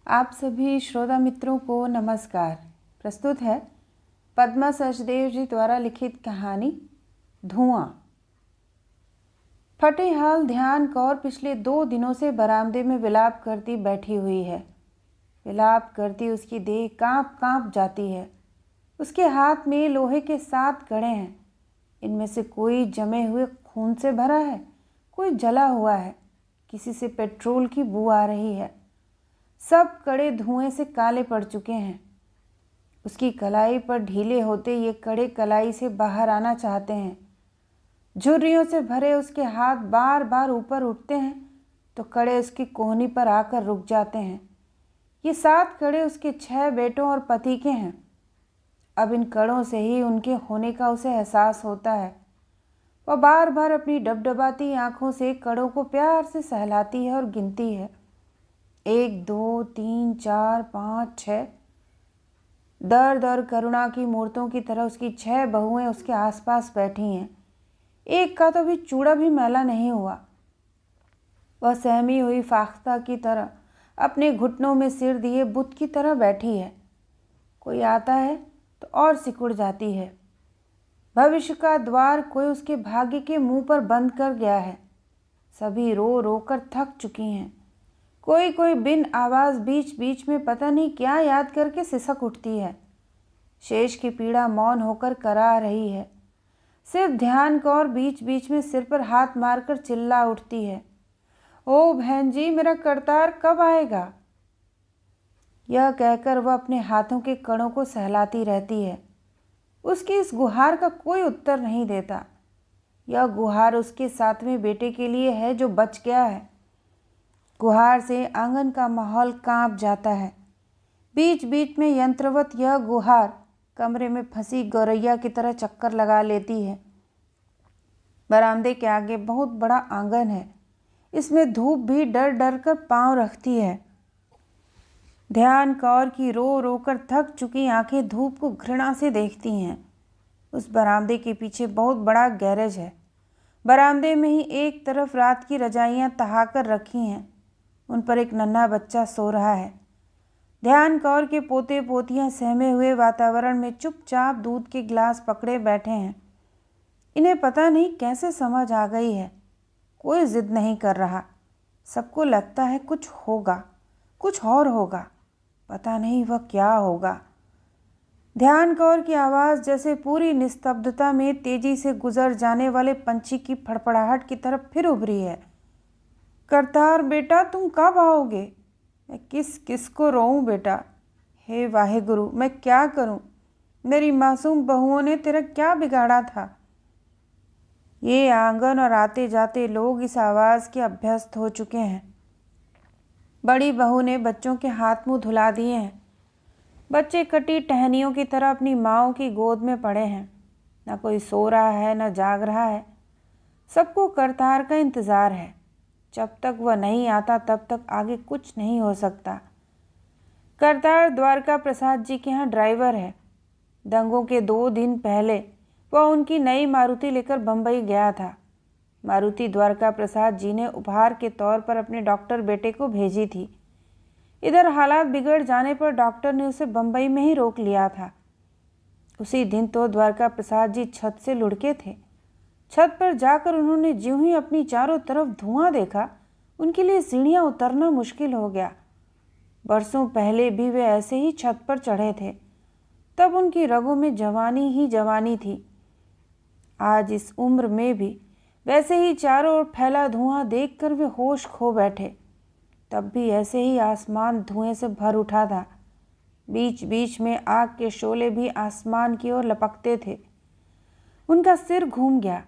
आप सभी श्रोता मित्रों को नमस्कार। प्रस्तुत है पद्मा सचदेव जी द्वारा लिखित कहानी धुआं। फटेहाल ध्यान कौर पिछले 2 दिनों से बरामदे में विलाप करती बैठी हुई है। विलाप करती उसकी देह कांप कांप जाती है। उसके हाथ में लोहे के 7 कड़े हैं। इनमें से कोई जमे हुए खून से भरा है, कोई जला हुआ है, किसी से पेट्रोल की बू आ रही है। सब कड़े धुएं से काले पड़ चुके हैं। उसकी कलाई पर ढीले होते ये कड़े कलाई से बाहर आना चाहते हैं। झुर्रियों से भरे उसके हाथ बार बार ऊपर उठते हैं तो कड़े उसकी कोहनी पर आकर रुक जाते हैं। ये 7 कड़े उसके 6 बेटों और पति के हैं। अब इन कड़ों से ही उनके होने का उसे एहसास होता है। वह बार बार अपनी डबडबाती आंखों से कड़ों को प्यार से सहलाती है और गिनती है। 1 2 3 4 5 6। दर्द और करुणा की मूर्तों की तरह उसकी 6 बहुएं उसके आसपास बैठी हैं। एक का तो भी चूड़ा भी मैला नहीं हुआ। वह सहमी हुई फाख्ता की तरह अपने घुटनों में सिर दिए बुत की तरह बैठी है। कोई आता है तो और सिकुड़ जाती है। भविष्य का द्वार कोई उसके भाग्य के मुंह पर बंद कर गया है। सभी रो रो कर थक चुकी हैं। कोई कोई बिन आवाज़ बीच बीच में पता नहीं क्या याद करके सिसक उठती है। शेष की पीड़ा मौन होकर करा रही है। सिर्फ ध्यान कौर बीच बीच में सिर पर हाथ मारकर चिल्ला उठती है, ओ बहन जी, मेरा करतार कब आएगा? यह कहकर वह अपने हाथों के कणों को सहलाती रहती है। उसकी इस गुहार का कोई उत्तर नहीं देता। यह गुहार उसके 7वें बेटे के लिए है जो बच गया है। गुहार से आंगन का माहौल कांप जाता है। बीच बीच में यंत्रवत यह गुहार कमरे में फंसी गौरैया की तरह चक्कर लगा लेती है। बरामदे के आगे बहुत बड़ा आंगन है। इसमें धूप भी डर डर कर पांव रखती है। ध्यान कौर की रो रो कर थक चुकी आंखें धूप को घृणा से देखती हैं। उस बरामदे के पीछे बहुत बड़ा गैरेज है। बरामदे में ही एक तरफ रात की रजाइयाँ तहाकर रखी हैं। उन पर एक नन्हा बच्चा सो रहा है। ध्यान कौर के पोते पोतियां सहमे हुए वातावरण में चुपचाप दूध के गिलास पकड़े बैठे हैं। इन्हें पता नहीं कैसे समझ आ गई है। कोई जिद नहीं कर रहा। सबको लगता है कुछ होगा, कुछ और होगा। पता नहीं वह क्या होगा। ध्यान कौर की आवाज़ जैसे पूरी निस्तब्धता में तेजी से गुजर जाने वाले पंछी की फड़फड़ाहट की तरफ फिर उभरी है। करतार बेटा, तुम कब आओगे? मैं किस किस को रोऊं बेटा? हे वाहेगुरु, मैं क्या करूं? मेरी मासूम बहुओं ने तेरा क्या बिगाड़ा था? ये आंगन और आते जाते लोग इस आवाज़ के अभ्यस्त हो चुके हैं। बड़ी बहू ने बच्चों के हाथ मुंह धुला दिए हैं। बच्चे कटी टहनियों की तरह अपनी माँओं की गोद में पड़े हैं। न कोई सो रहा है न जाग रहा है। सबको करतार का इंतज़ार है। जब तक वह नहीं आता तब तक आगे कुछ नहीं हो सकता। करतार द्वारका प्रसाद जी के यहाँ ड्राइवर है। दंगों के 2 दिन पहले वह उनकी नई मारुति लेकर बम्बई गया था। मारुति द्वारका प्रसाद जी ने उपहार के तौर पर अपने डॉक्टर बेटे को भेजी थी। इधर हालात बिगड़ जाने पर डॉक्टर ने उसे बम्बई में ही रोक लिया था। उसी दिन तो द्वारका प्रसाद जी छत से लुढ़के थे। छत पर जाकर उन्होंने ज्यों ही अपनी चारों तरफ धुआं देखा, उनके लिए सीढ़ियां उतरना मुश्किल हो गया। बरसों पहले भी वे ऐसे ही छत पर चढ़े थे। तब उनकी रगों में जवानी ही जवानी थी। आज इस उम्र में भी वैसे ही चारों ओर फैला धुआं देखकर वे होश खो बैठे। तब भी ऐसे ही आसमान धुएं से भर उठा था। बीच बीच में आग के शोले भी आसमान की ओर लपकते थे। उनका सिर घूम गया।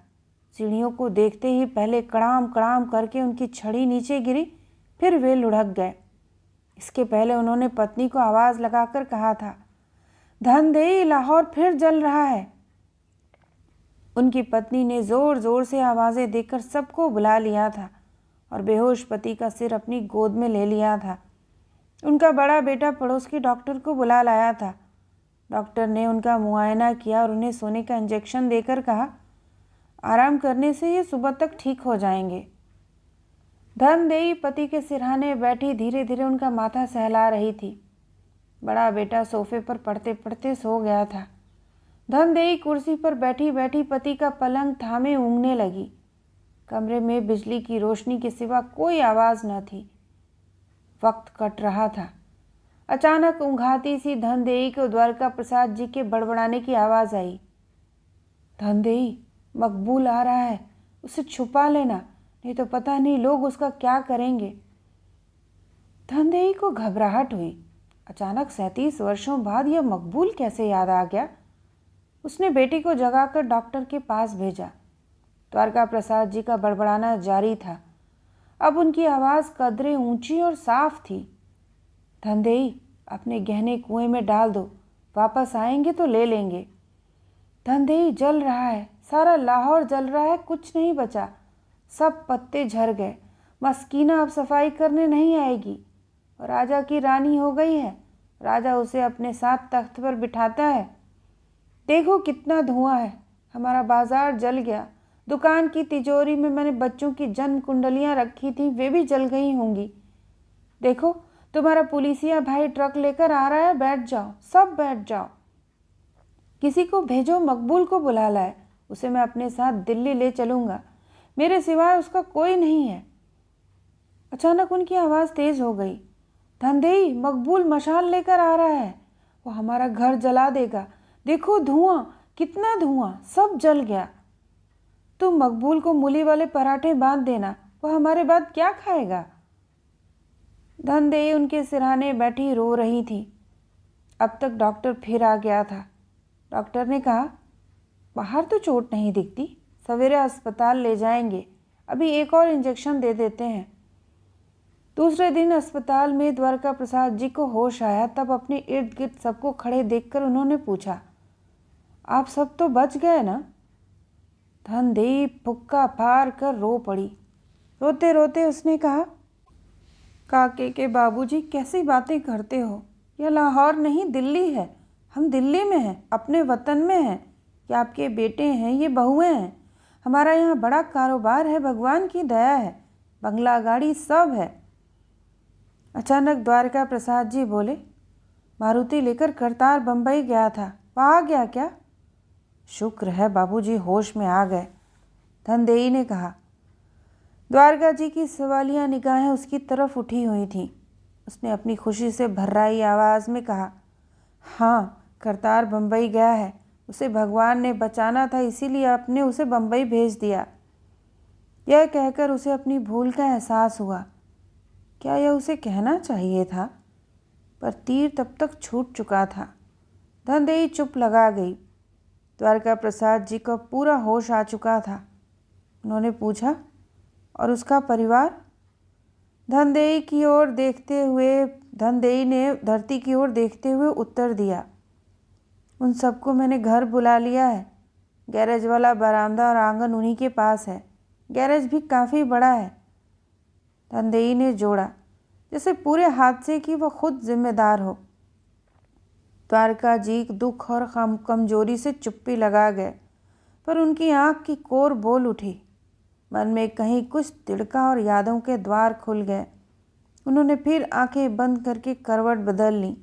सीढ़ियों को देखते ही पहले कड़ाम कड़ाम करके उनकी छड़ी नीचे गिरी, फिर वे लुढ़क गए। इसके पहले उन्होंने पत्नी को आवाज़ लगाकर कहा था, धनदेई, लाहौर फिर जल रहा है। उनकी पत्नी ने ज़ोर ज़ोर से आवाज़ें देकर सबको बुला लिया था और बेहोश पति का सिर अपनी गोद में ले लिया था। उनका बड़ा बेटा पड़ोस के डॉक्टर को बुला लाया था। डॉक्टर ने उनका मुआयना किया और उन्हें सोने का इंजेक्शन देकर कहा, आराम करने से ये सुबह तक ठीक हो जाएंगे। धनदेई पति के सिरहाने बैठी धीरे धीरे उनका माथा सहला रही थी। बड़ा बेटा सोफे पर पढ़ते पढ़ते सो गया था। धनदेई कुर्सी पर बैठी बैठी पति का पलंग थामे ऊँघने लगी। कमरे में बिजली की रोशनी के सिवा कोई आवाज़ न थी। वक्त कट रहा था। अचानक ऊँघाती सी धनदेई को द्वारका प्रसाद जी के बड़बड़ाने की आवाज़ आई। धनदेई, मकबूल आ रहा है, उसे छुपा लेना, नहीं तो पता नहीं लोग उसका क्या करेंगे। धनदेई को घबराहट हुई। अचानक 37 वर्षों बाद यह मकबूल कैसे याद आ गया। उसने बेटी को जगाकर डॉक्टर के पास भेजा। द्वारका प्रसाद जी का बड़बड़ाना जारी था। अब उनकी आवाज़ कदरे ऊंची और साफ थी। धनदेई, अपने गहने कुएं में डाल दो, वापस आएंगे तो ले लेंगे। धनदेई, जल रहा है, सारा लाहौर जल रहा है, कुछ नहीं बचा, सब पत्ते झड़ गए। मस्कीना अब सफाई करने नहीं आएगी। और राजा की रानी हो गई है। राजा उसे अपने साथ तख्त पर बिठाता है। देखो कितना धुआं है, हमारा बाजार जल गया। दुकान की तिजोरी में मैंने बच्चों की जन्म कुंडलियां रखी थी, वे भी जल गई होंगी। देखो तुम्हारा पुलिसिया भाई ट्रक लेकर आ रहा है, बैठ जाओ, सब बैठ जाओ। किसी को भेजो, मकबूल को बुला लाए, उसे मैं अपने साथ दिल्ली ले चलूँगा, मेरे सिवाय उसका कोई नहीं है। अचानक उनकी आवाज़ तेज़ हो गई। धनदेई, मकबूल मशाल लेकर आ रहा है, वो हमारा घर जला देगा। देखो धुआं, कितना धुआं, सब जल गया। तुम मकबूल को मूली वाले पराठे बांध देना, वह हमारे बाद क्या खाएगा। धनदेई उनके सिरहाने बैठी रो रही थी। अब तक डॉक्टर फिर आ गया था। डॉक्टर ने कहा, बाहर तो चोट नहीं दिखती, सवेरे अस्पताल ले जाएंगे, अभी एक और इंजेक्शन दे देते हैं। दूसरे दिन अस्पताल में द्वारका प्रसाद जी को होश आया। तब अपने इर्द गिर्द सबको खड़े देखकर उन्होंने पूछा, आप सब तो बच गए ना। धनदेई फुक्का फाड़ कर रो पड़ी। रोते रोते उसने कहा, काके के बाबूजी, कैसी बातें करते हो, यह लाहौर नहीं दिल्ली है, हम दिल्ली में हैं, अपने वतन में हैं। ये आपके बेटे हैं, ये बहुएं हैं। हमारा यहाँ बड़ा कारोबार है, भगवान की दया है, बंगला गाड़ी सब है। अचानक द्वारका प्रसाद जी बोले, मारुति लेकर करतार बम्बई गया था, वह आ गया क्या। शुक्र है बाबूजी होश में आ गए, धनदेई ने कहा। द्वारका जी की सवालिया निगाहें उसकी तरफ उठी हुई थीं। उसने अपनी खुशी से भर्राई आवाज़ में कहा, हाँ, करतार बम्बई गया है, उसे भगवान ने बचाना था, इसीलिए आपने उसे बम्बई भेज दिया। यह कहकर उसे अपनी भूल का एहसास हुआ। क्या यह उसे कहना चाहिए था, पर तीर तब तक छूट चुका था। धनदेई चुप लगा गई। द्वारका प्रसाद जी को पूरा होश आ चुका था। उन्होंने पूछा, और उसका परिवार। धनदेई ने धरती की ओर देखते हुए उत्तर दिया, उन सबको मैंने घर बुला लिया है। गैरेज वाला बरामदा और आंगन उन्हीं के पास है। गैरेज भी काफ़ी बड़ा है। धनदेई ने जोड़ा, जैसे पूरे हादसे की वह खुद जिम्मेदार हो। द्वारका जी दुख और कमजोरी से चुप्पी लगा गए, पर उनकी आंख की कोर बोल उठी। मन में कहीं कुछ तिड़का और यादों के द्वार खुल गए। उन्होंने फिर आंखें बंद करके करवट बदल ली।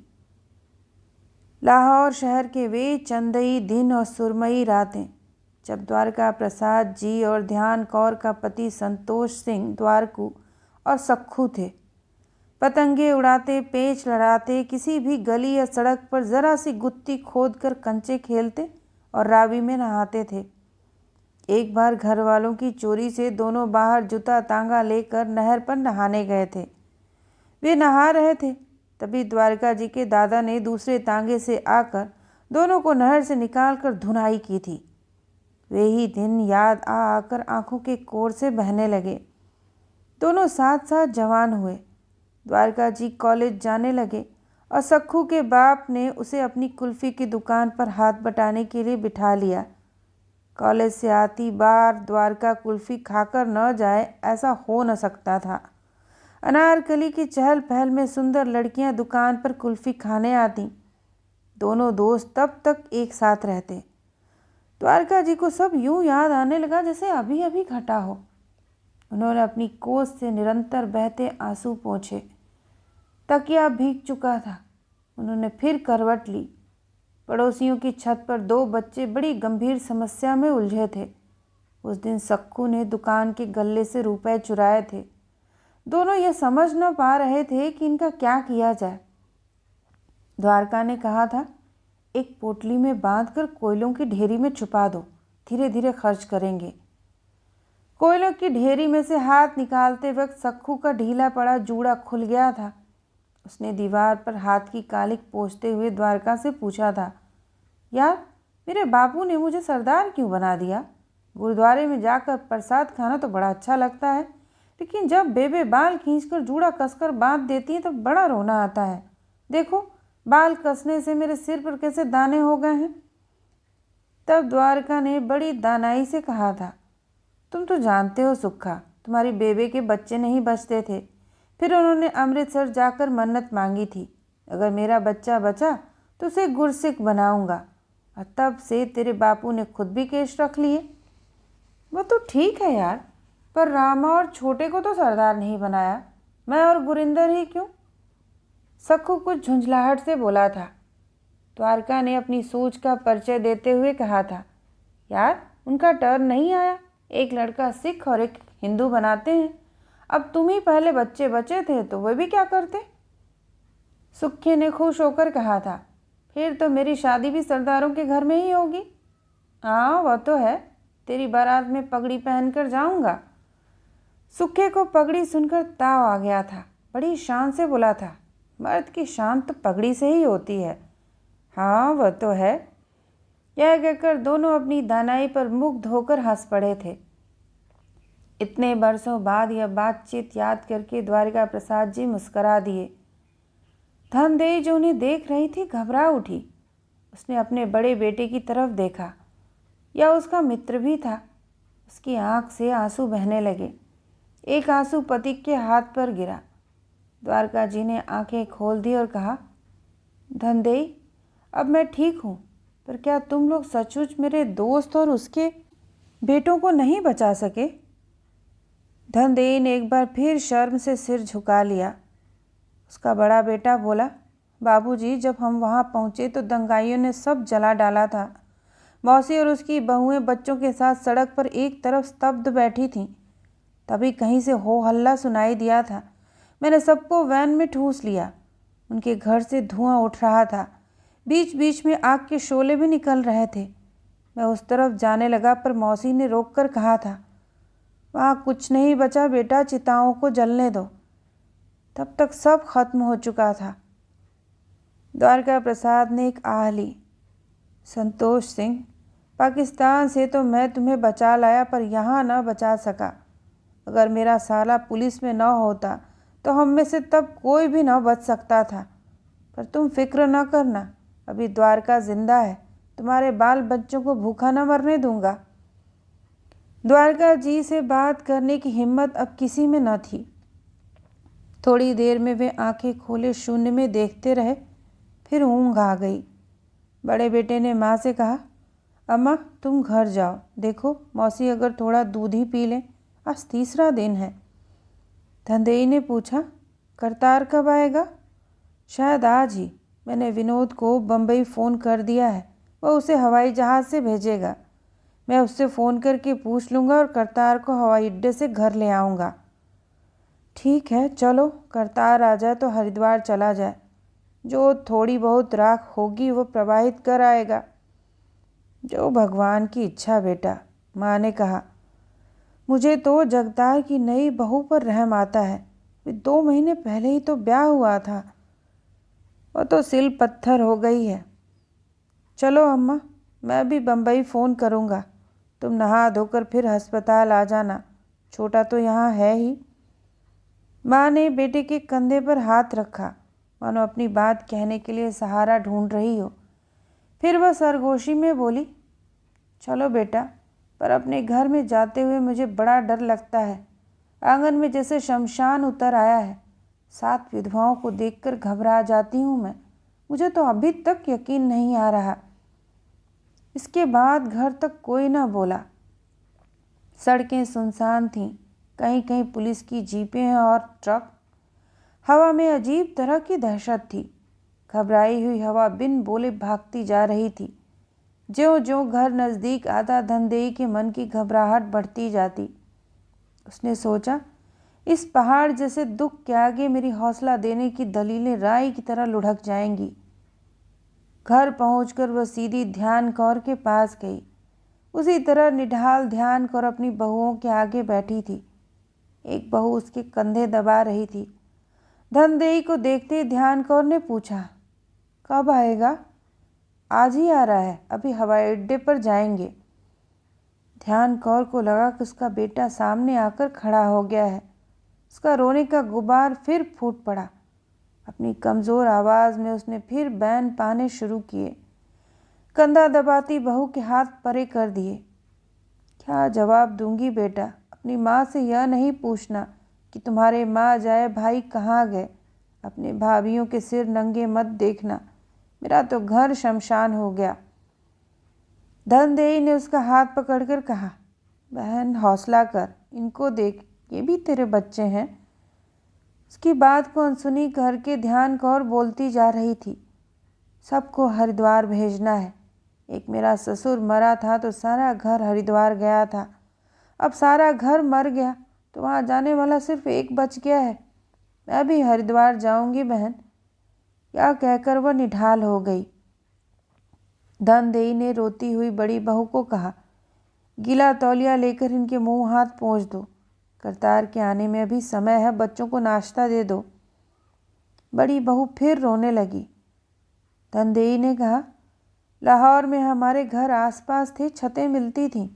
लाहौर शहर के वे चंदई दिन और सुरमई रातें, जब द्वारका प्रसाद जी और ध्यान कौर का पति संतोष सिंह द्वारकू और सख्खू थे। पतंगे उड़ाते, पेच लड़ाते, किसी भी गली या सड़क पर ज़रा सी गुत्ती खोद कर कंचे खेलते और रावी में नहाते थे। एक बार घर वालों की चोरी से दोनों बाहर जूता तांगा लेकर नहर पर नहाने गए थे। वे नहा रहे थे, तभी द्वारका जी के दादा ने दूसरे तांगे से आकर दोनों को नहर से निकालकर धुनाई की थी। वे ही दिन याद आ आकर आंखों के कोर से बहने लगे। दोनों साथ साथ जवान हुए। द्वारका जी कॉलेज जाने लगे और सख्खू के बाप ने उसे अपनी कुल्फ़ी की दुकान पर हाथ बटाने के लिए बिठा लिया। कॉलेज से आती बार द्वारका कुल्फ़ी खाकर न जाए, ऐसा हो न सकता था। अनारकली की चहल पहल में सुंदर लड़कियां दुकान पर कुल्फ़ी खाने आती। दोनों दोस्त तब तक एक साथ रहते। द्वारका जी को सब यूं याद आने लगा जैसे अभी अभी घटा हो। उन्होंने अपनी कोस से निरंतर बहते आंसू पोंछे। तकिया भीग चुका था। उन्होंने फिर करवट ली। पड़ोसियों की छत पर दो बच्चे बड़ी गंभीर समस्या में उलझे थे। उस दिन सक्कू ने दुकान के गल्ले से रुपए चुराए थे। दोनों ये समझ न पा रहे थे कि इनका क्या किया जाए। द्वारका ने कहा था, एक पोटली में बांधकर कोयलों की ढेरी में छुपा दो, धीरे धीरे खर्च करेंगे। कोयलों की ढेरी में से हाथ निकालते वक्त सक्कू का ढीला पड़ा जूड़ा खुल गया था। उसने दीवार पर हाथ की कालिक पोंछते हुए द्वारका से पूछा था, यार, मेरे बापू ने मुझे सरदार क्यों बना दिया? गुरुद्वारे में जाकर प्रसाद खाना तो बड़ा अच्छा लगता है, लेकिन जब बेबे बाल खींचकर जूड़ा कसकर बांध देती है तो बड़ा रोना आता है। देखो, बाल कसने से मेरे सिर पर कैसे दाने हो गए हैं। तब द्वारका ने बड़ी दानाई से कहा था, तुम तो जानते हो सुक्खा, तुम्हारी बेबे के बच्चे नहीं बचते थे। फिर उन्होंने अमृतसर जाकर मन्नत मांगी थी, अगर मेरा बच्चा बचा तो उसे गुरसिख बनाऊंगा। और तब से तेरे बापू ने खुद भी केश रख लिए। वो तो ठीक है यार, पर रामा और छोटे को तो सरदार नहीं बनाया, मैं और गुरिंदर ही क्यों? सक्कू कुछ झुंझलाहट से बोला था। द्वारका ने अपनी सोच का परिचय देते हुए कहा था, यार, उनका टर्न नहीं आया, एक लड़का सिख और एक हिंदू बनाते हैं। अब तुम ही पहले बच्चे बचे थे तो वे भी क्या करते? सुक्खे ने खुश होकर कहा था, फिर तो मेरी शादी भी सरदारों के घर में ही होगी। हाँ, वह तो है, तेरी बारात में पगड़ी पहनकर जाऊंगा। सुक्खे को पगड़ी सुनकर ताव आ गया था। बड़ी शान से बोला था, मर्द की शान तो पगड़ी से ही होती है। हाँ, वह तो है। यह कहकर दोनों अपनी दानाई पर मुग्ध होकर हंस पड़े थे। इतने बरसों बाद यह बातचीत याद करके द्वारिका प्रसाद जी मुस्करा दिए। धनदेई जो उन्हें देख रही थी घबरा उठी। उसने अपने बड़े बेटे की तरफ देखा। यह उसका मित्र भी था। उसकी आंख से आंसू बहने लगे। एक आंसू पति के हाथ पर गिरा। द्वारका जी ने आंखें खोल दी और कहा, धनदेई, अब मैं ठीक हूँ, पर क्या तुम लोग सचमुच मेरे दोस्त और उसके बेटों को नहीं बचा सके? धनदेई ने एक बार फिर शर्म से सिर झुका लिया। उसका बड़ा बेटा बोला, बाबूजी, जब हम वहाँ पहुँचे तो दंगाइयों ने सब जला डाला था। मौसी और उसकी बहुएं बच्चों के साथ सड़क पर एक तरफ स्तब्ध बैठी थीं। तभी कहीं से हो हल्ला सुनाई दिया था। मैंने सबको वैन में ठूस लिया। उनके घर से धुआं उठ रहा था। बीच बीच में आग के शोले भी निकल रहे थे। मैं उस तरफ जाने लगा, पर मौसी ने रोककर कहा था, वहाँ कुछ नहीं बचा बेटा, चिताओं को जलने दो। तब तक सब खत्म हो चुका था। द्वारका प्रसाद ने एक आह ली। संतोष सिंह, पाकिस्तान से तो मैं तुम्हें बचा लाया, पर यहाँ न बचा सका। अगर मेरा साला पुलिस में न होता तो हम में से तब कोई भी न बच सकता था। पर तुम फिक्र न करना, अभी द्वारका जिंदा है, तुम्हारे बाल बच्चों को भूखा न मरने दूंगा। द्वारका जी से बात करने की हिम्मत अब किसी में न थी। थोड़ी देर में वे आंखें खोले शून्य में देखते रहे, फिर ऊँघ आ गई। बड़े बेटे ने माँ से कहा, अम्मा, तुम घर जाओ, देखो मौसी अगर थोड़ा दूध ही पी लें, आज तीसरा दिन है। धनदेई ने पूछा, करतार कब आएगा? शायद आज ही। मैंने विनोद को बम्बई फ़ोन कर दिया है, वह उसे हवाई जहाज़ से भेजेगा। मैं उससे फ़ोन करके पूछ लूँगा और करतार को हवाई अड्डे से घर ले आऊँगा। ठीक है, चलो, करतार आ जाए तो हरिद्वार चला जाए। जो थोड़ी बहुत राख होगी वो प्रवाहित कर आएगा। जो भगवान की इच्छा बेटा, माँ ने कहा। मुझे तो जगतार की नई बहू पर रहम आता है। 2 महीने पहले ही तो ब्याह हुआ था, वो तो सिल पत्थर हो गई है। चलो अम्मा, मैं भी बम्बई फ़ोन करूँगा। तुम नहा धोकर फिर अस्पताल आ जाना, छोटा तो यहाँ है ही। माँ ने बेटे के कंधे पर हाथ रखा, मानो अपनी बात कहने के लिए सहारा ढूंढ रही हो। फिर वह सरगोशी में बोली, चलो बेटा, पर अपने घर में जाते हुए मुझे बड़ा डर लगता है। आंगन में जैसे शमशान उतर आया है। 7 विधवाओं को देखकर घबरा जाती हूँ मैं। मुझे तो अभी तक यकीन नहीं आ रहा। इसके बाद घर तक कोई न बोला। सड़कें सुनसान थीं। कहीं कहीं पुलिस की जीपें और ट्रक। हवा में अजीब तरह की दहशत थी। घबराई हुई हवा बिन बोले भागती जा रही थी। ज्यों-ज्यों घर नज़दीक आता धनदेई के मन की घबराहट बढ़ती जाती। उसने सोचा, इस पहाड़ जैसे दुख के आगे मेरी हौसला देने की दलीलें राई की तरह लुढ़क जाएंगी। घर पहुंचकर वह सीधी ध्यान कौर के पास गई। उसी तरह निढाल ध्यान कौर अपनी बहुओं के आगे बैठी थी। एक बहू उसके कंधे दबा रही थी। धनदेई को देखते ध्यान कौर ने पूछा, कब आएगा? आज ही आ रहा है, अभी हवाई अड्डे पर जाएंगे। ध्यान कौर को लगा कि उसका बेटा सामने आकर खड़ा हो गया है। उसका रोने का गुबार फिर फूट पड़ा। अपनी कमज़ोर आवाज़ में उसने फिर बैन पाने शुरू किए। कंधा दबाती बहू के हाथ परे कर दिए। क्या जवाब दूंगी बेटा? अपनी माँ से यह नहीं पूछना कि तुम्हारे माँ जाए भाई कहाँ गए। अपने भाभियों के सिर नंगे मत देखना। मेरा तो घर शमशान हो गया। धनदेई ने उसका हाथ पकड़कर कहा, बहन हौसला कर, इनको देख, ये भी तेरे बच्चे हैं। उसकी बात को अनसुनी करके ध्यान कौर बोलती जा रही थी, सबको हरिद्वार भेजना है। एक मेरा ससुर मरा था तो सारा घर हरिद्वार गया था। अब सारा घर मर गया तो वहाँ जाने वाला सिर्फ एक बच गया है। मैं भी हरिद्वार जाऊंगी बहन। क्या कहकर वह निढाल हो गई। धनदेई ने रोती हुई बड़ी बहू को कहा, गीला तौलिया लेकर इनके मुंह हाथ पोंछ दो। करतार के आने में अभी समय है, बच्चों को नाश्ता दे दो। बड़ी बहू फिर रोने लगी। धनदेई ने कहा, लाहौर में हमारे घर आसपास थे, छतें मिलती थीं,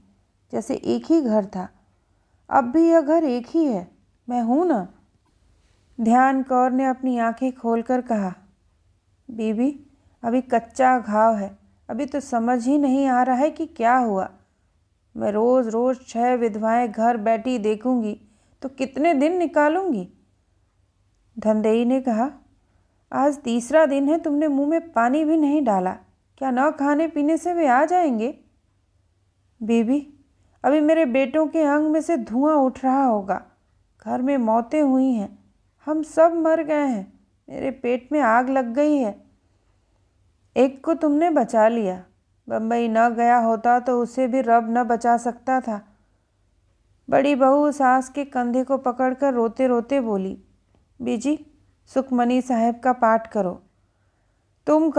जैसे एक ही घर था। अब भी यह घर एक ही है, मैं हूँ ना। ध्यान कौर ने अपनी आंखें खोलकर कहा, बीबी अभी कच्चा घाव है, अभी तो समझ ही नहीं आ रहा है कि क्या हुआ। मैं रोज़ रोज़ 6 विधवाएं घर बैठी देखूंगी तो कितने दिन निकालूंगी। धनदेई ने कहा, आज तीसरा दिन है, तुमने मुंह में पानी भी नहीं डाला। क्या न खाने पीने से वे आ जाएंगे? बीबी अभी मेरे बेटों के अंग में से धुआं उठ रहा होगा। घर में मौतें हुई हैं, हम सब मर गए हैं, मेरे पेट में आग लग गई है। एक को तुमने बचा लिया, बम्बई न गया होता तो उसे भी रब न बचा सकता था। बड़ी बहू सास के कंधे को पकड़कर रोते रोते बोली, बीजी सुखमनी साहब का पाठ करो। तुम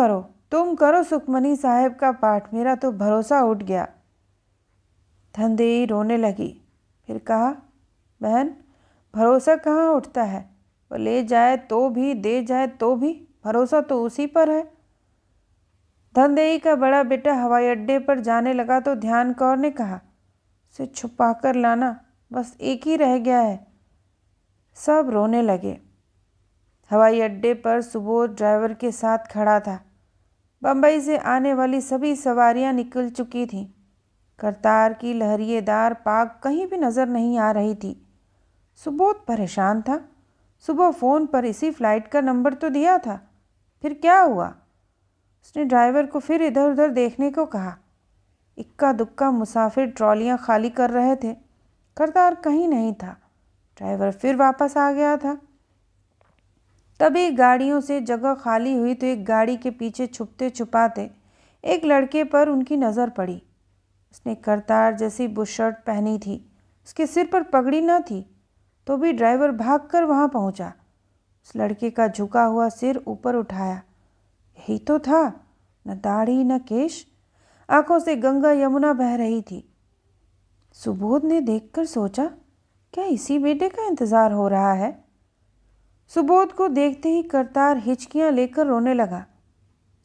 करो सुखमनी साहब का पाठ, मेरा तो भरोसा उठ गया। धनदेई रोने लगी, फिर कहा, बहन भरोसा कहाँ उठता है, वो ले जाए तो भी दे जाए तो भी भरोसा तो उसी पर है। धनदेई का बड़ा बेटा हवाई अड्डे पर जाने लगा तो ध्यान कौर ने कहा, उसे छुपा कर लाना, बस एक ही रह गया है। सब रोने लगे। हवाई अड्डे पर सुबोध ड्राइवर के साथ खड़ा था। बम्बई से आने वाली सभी सवारियां निकल चुकी थीं। करतार की लहरिएदार पाग कहीं भी नज़र नहीं आ रही थी। सुबोध परेशान था। सुबह फ़ोन पर इसी फ्लाइट का नंबर तो दिया था, फिर क्या हुआ? उसने ड्राइवर को फिर इधर उधर देखने को कहा। इक्का दुक्का मुसाफिर ट्रॉलियां खाली कर रहे थे। करतार कहीं नहीं था। ड्राइवर फिर वापस आ गया था। तभी गाड़ियों से जगह खाली हुई तो एक गाड़ी के पीछे छुपते छुपाते एक लड़के पर उनकी नज़र पड़ी। उसने करतार जैसी बुशर्ट पहनी थी। उसके सिर पर पगड़ी न थी, तो भी ड्राइवर भागकर वहाँ पहुँचा। उस लड़के का झुका हुआ सिर ऊपर उठाया। यही तो था, न दाढ़ी न केश, आंखों से गंगा यमुना बह रही थी। सुबोध ने देखकर सोचा, क्या इसी बेटे का इंतज़ार हो रहा है? सुबोध को देखते ही करतार हिचकियां लेकर रोने लगा।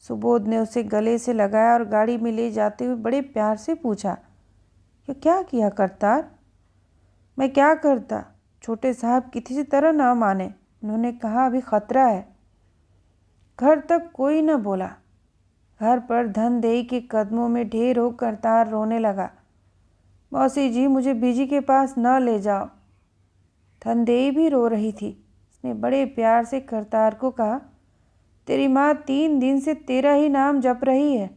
सुबोध ने उसे गले से लगाया और गाड़ी में ले जाते हुए बड़े प्यार से पूछा, ये क्या किया करतार? मैं क्या करता, छोटे साहब किसी तरह ना माने, उन्होंने कहा अभी खतरा है। घर तक कोई न बोला। घर पर धनदेई के कदमों में ढेर हो करतार रोने लगा। मौसी जी मुझे बीजी के पास न ले जाओ। धनदेई भी रो रही थी। उसने बड़े प्यार से करतार को कहा, तेरी माँ 3 दिन से तेरा ही नाम जप रही है।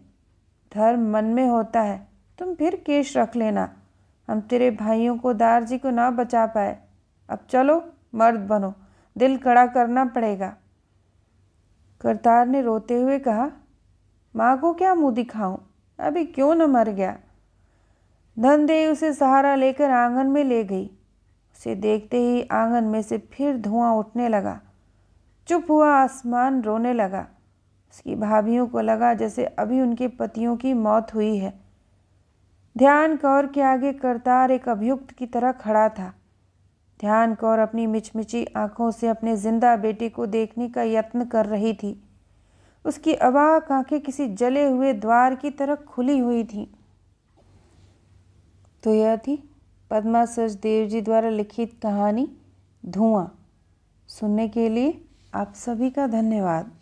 धर्म मन में होता है, तुम फिर केश रख लेना। हम तेरे भाइयों को दार जी को ना बचा पाए, अब चलो मर्द बनो, दिल कड़ा करना पड़ेगा। करतार ने रोते हुए कहा, माँ को क्या मुंह दिखाऊं, अभी क्यों न मर गया। धनदेई उसे सहारा लेकर आंगन में ले गई। उसे देखते ही आंगन में से फिर धुआं उठने लगा। चुप हुआ आसमान रोने लगा। उसकी भाभियों को लगा जैसे अभी उनके पतियों की मौत हुई है। ध्यान कौर के आगे करतार एक अभियुक्त की तरह खड़ा था। ध्यान कौर अपनी मिचमिची आंखों से अपने जिंदा बेटे को देखने का यत्न कर रही थी। उसकी अवाक आंखें किसी जले हुए द्वार की तरह खुली हुई थीं। तो यह थी पद्मा सचदेव जी द्वारा लिखित कहानी धुआं। सुनने के लिए आप सभी का धन्यवाद।